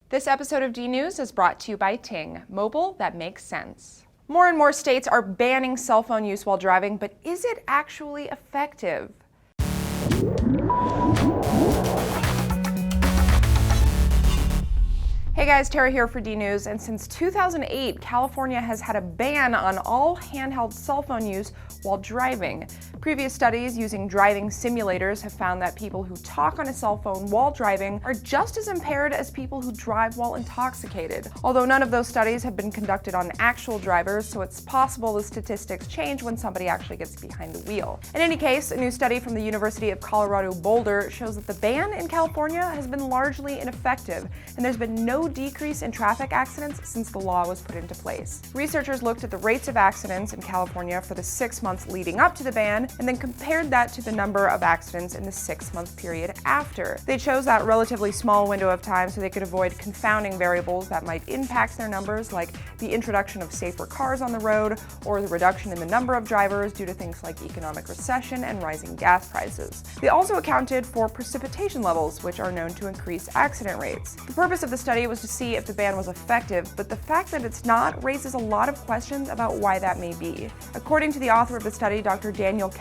This episode of DNews is brought to you by Ting, mobile that makes sense. More and more states are banning cell phone use while driving, but is it actually effective? Hey guys, Tara here for DNews, and since 2008, California has had a ban on all handheld cell phone use while driving. Previous studies using driving simulators have found that people who talk on a cell phone while driving are just as impaired as people who drive while intoxicated. Although none of those studies have been conducted on actual drivers, so it's possible the statistics change when somebody actually gets behind the wheel. In any case, a new study from the University of Colorado Boulder shows that the ban in California has been largely ineffective, and there's been no decrease in traffic accidents since the law was put into place. Researchers looked at the rates of accidents in California for the 6 months leading up to the ban, and then compared that to the number of accidents in the 6-month period after. They chose that relatively small window of time so they could avoid confounding variables that might impact their numbers, like the introduction of safer cars on the road, or the reduction in the number of drivers due to things like economic recession and rising gas prices. They also accounted for precipitation levels, which are known to increase accident rates. The purpose of the study was to see if the ban was effective, but the fact that it's not raises a lot of questions about why that may be. According to the author of the study, Dr. Daniel,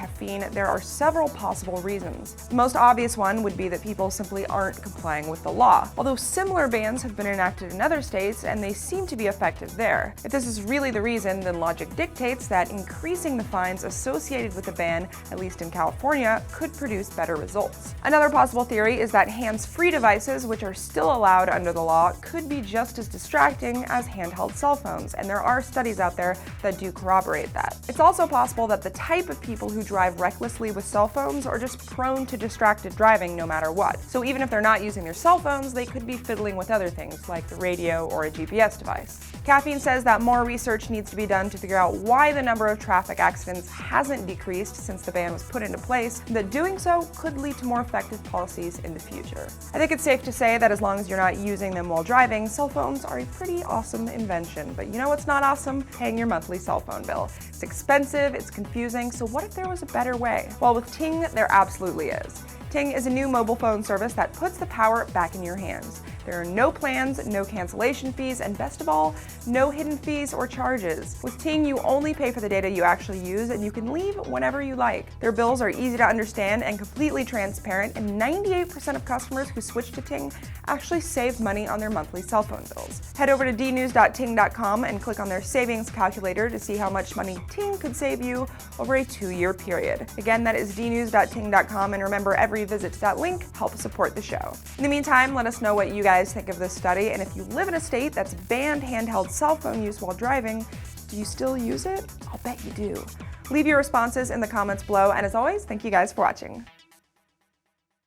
there are several possible reasons. The most obvious one would be that people simply aren't complying with the law, although similar bans have been enacted in other states and they seem to be effective there. If this is really the reason, then logic dictates that increasing the fines associated with the ban, at least in California, could produce better results. Another possible theory is that hands-free devices, which are still allowed under the law, could be just as distracting as handheld cell phones, and there are studies out there that do corroborate that. It's also possible that the type of people who drive recklessly with cell phones are just prone to distracted driving no matter what. So even if they're not using their cell phones, they could be fiddling with other things like the radio or a GPS device. Caffeine says that more research needs to be done to figure out why the number of traffic accidents hasn't decreased since the ban was put into place, and that doing so could lead to more effective policies in the future. I think it's safe to say that as long as you're not using them while driving, cell phones are a pretty awesome invention. But you know what's not awesome? Paying your monthly cell phone bill. It's expensive, it's confusing, so what if there was a better way? Well, with Ting, there absolutely is. Ting is a new mobile phone service that puts the power back in your hands. There are no plans, no cancellation fees, and best of all, no hidden fees or charges. With Ting, you only pay for the data you actually use, and you can leave whenever you like. Their bills are easy to understand and completely transparent, and 98% of customers who switch to Ting actually save money on their monthly cell phone bills. Head over to dnews.ting.com and click on their savings calculator to see how much money Ting could save you over a 2-year period. Again, that is dnews.ting.com, and remember, every visit to that link helps support the show. In the meantime, let us know what you guys think of this study, and if you live in a state that's banned handheld cell phone use while driving, do you still use it? I'll bet you do. Leave your responses in the comments below, and as always, thank you guys for watching.